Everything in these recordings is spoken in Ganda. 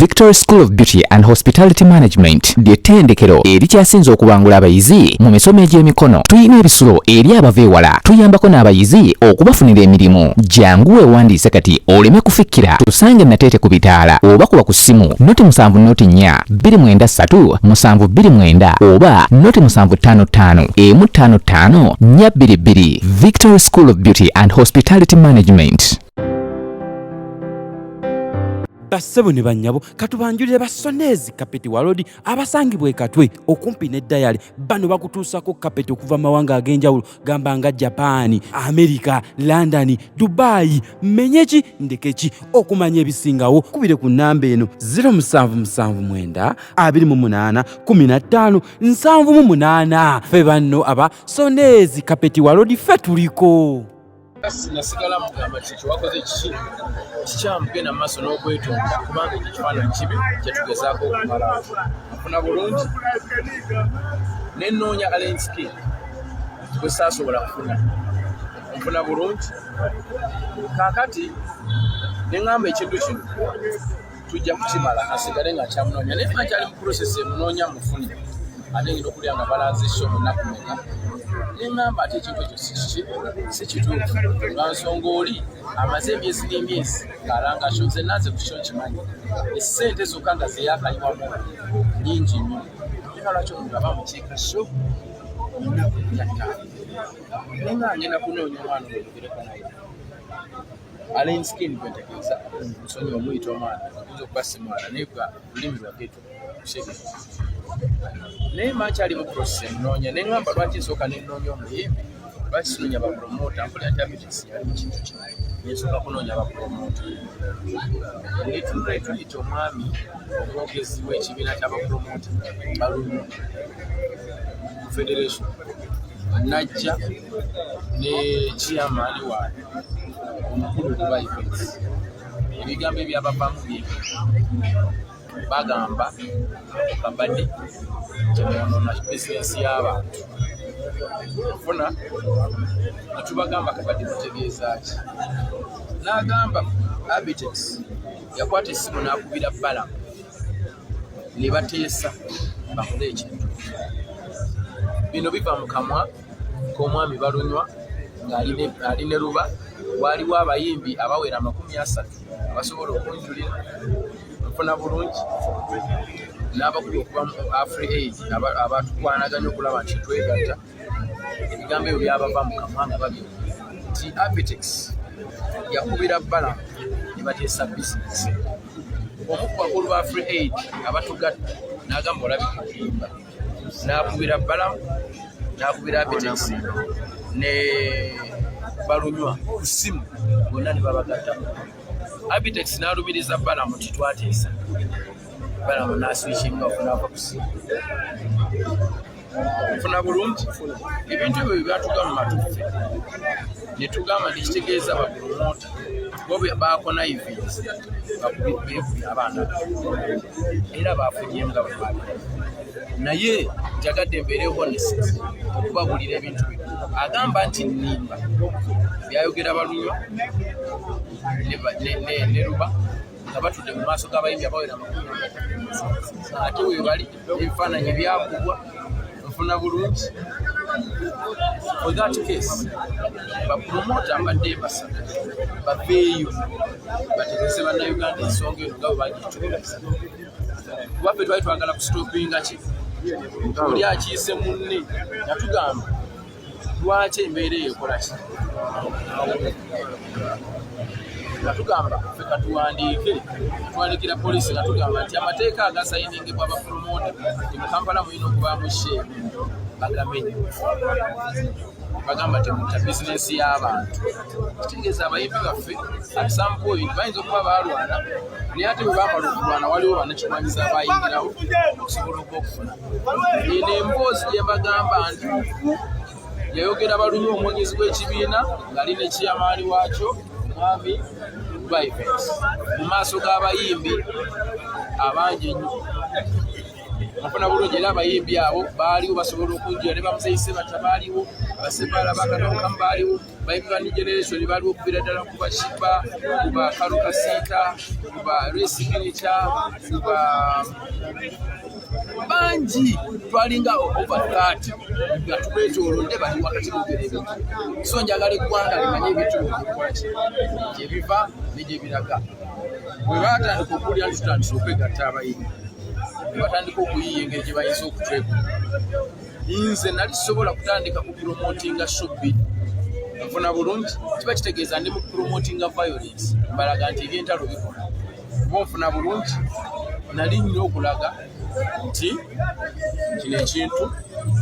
Victory School of Beauty and Hospitality Management ly'ettendekero erikyasinze okubangula abayizi mu misomo egy'emikono. Tuyina ebisulo eri abava ewala, tuyambako n'abayizi okubafunira emirimu. Jangu weewandiise kati oleme kufikkira. Tusange Nateete ku bitaala oba kuba ku ssimu noti 7 noti 4 293 729 oba noti 755 155 422. Victory School of Beauty and Hospitality Management. Basebo ne banyabo katubanjulire basonezi kapeti walodi abasangibwe katwe okumpi ne dayali bano bakutuusako kapeti okuva mawanga ag'enjawulo gamba nga Japan, America, London, Dubai, menyechi ndekeki okumanya ebisingawo kubire ku namba eno 0779 28 15 78. Fe banno aba sonezi kapeti walodi fe tuliko. Nasigala mugamba kiki wakoze kikyamugenda maaso n'okwetonda kubanga ekifaananyi kibi kyetugezaako okumala nfuna bulungi nenoonya alenski gwe saasobola kufuna nfuna bulungi kaakati neŋŋamba ekintu kino tujja kukimala asigale nga kyamunoonya naye akyali mu process emunoonya mufuni ate ngina okulya nga balanzisha omunaku meka neŋŋamba ate ekintu ekyo si kituufu nga nsonga oli amaze emyezi n'emyezi ng'alanga sho nze naze ku kyo kimanyi essente zokka nga zeyakalibwamu nnyingi nnyo era lwaki omuntu aba mukiika sho omunaku yattaano naye nga ngenda kunoonya omwana oyogereko naye alenskin kwentegeeza nsonyi omuyita omwana ayinza okuba simwana naye gwa lulimi lwa geto kushege naye makyali mu process emunoonya neŋŋamba lwaki nsooka nenoonya omuyimbi lwaki sinoonya bapromota mpulira nti Abtex yali mu kintu kino nensooka kunoonya bapromota tuyita omwami omwogezi w'ekibiina ky'abapromota balumi federation najja ne chairman waayo omukulu kuba events ebigambo ebyabavamu byebi bagamba Kabadi kyemunoona bizinesi y'abantu funa netubagamba Kabadi mutegeeza ki n'agamba Abtex yakwata essimu n'akubira Balam ne bateesa bakole ekintu bino biva mu kamwa k'omwami Balunywa ng'ali ne Ruba waliwo abayimbi abawera 30 abasobola okunjulira nfuna bulungi n'abakulu okuba Afri-Aid abatukwanaganya okulaba nti twegatta ebigambo ebyo byabava mu kamwa nga babyo nti Abtex yakubira Balam ne bateesa bizinesi omu ku bakulu ba Afri-Aid abatugatta n'agamba olabika okuyimba n'akubira Balam n'akubira Abtex ne Balunywa ku ssimu bonna ne babagatta Abtex n'alumiriza Balam nti twateesa Balam n'aswikinga okunaava ku ssimu nfuna bulungi ebintu ebyo byatuga mu matufe ne tugamba nekitegeeza bapromota bo baakona events bakubye abaana era baafunye nga bwe naye njagadde mbeere honesty okubabulira ebintu bino agamba nti nnimba byayogera Balunywa ne Ruba nga batudde mu maaso g'abayimbi abawera 30 ate we bali ebifaananyi byakubwa nfuna bulungi for that case bapromota mbadde mbasaba baveeyo bategese bannayuganda ensonga eno nga bwe bagituuliza kuba ffe twali twagala kusitopinga ki oli akiise munne natugamba lwaki embeera eyo ekola ki natugamba ffe katuwandiike tuwandikira poliisi nga tugamba nti amateeka agasayiningibwa abapromota mu Kampala mulina okubaamu sheeru bagamenye bagamba temuta bizinesi y'abantu kitegeeza abayimbi baffe at some point bayinza okuba baalwana naye ate bwe baamala okulwana waliwo bannakigwanyiza abayingirawo okusobola okufuna eno emboozi gye mbagamba nti yayogera Balunywa omwogezi w'ekibiina ng'ali ne chairman waakyo omwami mu maaso g'abayimbi abangi ennyo Mufuna bulungi era abayimbi abo baaliwo basobola okunjira ne bamusayise batabaaliwo basebala bakatoka mbaaliwo bayimbi ba new generation baaliwo okubira ddala ku bashiba ku bakalukasiita ku ba resignature ku ba bangi twalinga over 30 nga tubetolodde bali wakati mugerebe so njagala eggwanga limanye ebintu gye biva ne gye biraga bwe batandika okulya tutandise okwegatta abayimbi ne batandika okuyiiya engeri gye bayinza okutweka nze nali sobola kutandika ku promotinga shopbi nfuna bulungi kiba kitegeeza ndi mu promotinga violence mbalaga nti ebyentalo bikola oba nfuna bulungi nali nnyo okulaga nti kino ekintu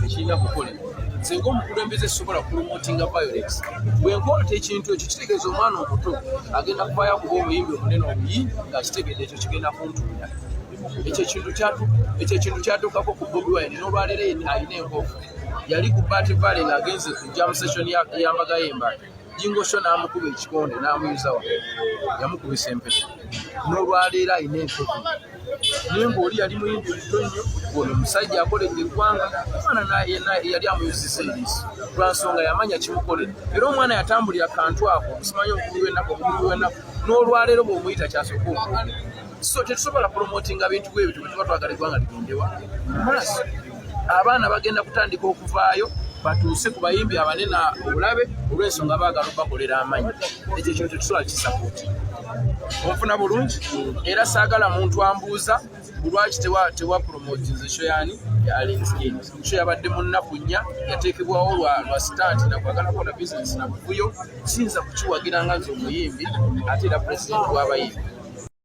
tekirina kukolebwa singa omukulembeze sobola promotinga violence bwenkwata ekintu ekyo kitegeeza omwana omuto agenda kuvayo kuba omuyimbi omunene obuyi ng'akitegedde ekyo kigenda kuntuula ekyo ekintu kyatuukako ku Bobi Wine n'olwaleero alina enkofu yali ku Party Valley ng'agenze ku jam session y'ambaga y'embala Jingo Sho n'amukuba ekikonde n'amuyuza wa yamukubisa empeta n'olwaleero alina enkofu naye ng'oli yali muyimbi muto nnyo ono omusajja akoledde eggwanga omwana yali amuyuzisa eriiso lwansonga yamanya kimukolera era omwana yatambulira kantu ako simanyi omubiri w'ennaku n'olwaleero bw'omuyita kyasooka okukolera so tetusobola promotinga bintu bwebyo bwetuba twagala eggwanga ligendebwa maaso abaana bagenda kutandika okuvaayo batuuse ku bayimbi abanene obulabe olw'ensonga baagala obakolera amanyi ekyo kintu tetusobola kisapooti onfuna bulungi era saagala muntu ambuuza lwaki tewa promotinze show yani ya Alinskin show yabadde mu nnaku nnya yateekebwawo lwa stand nakwagalako na business na buvuyo sinza kukiwagira nga nze omuyimbi ate era president w'abayimbi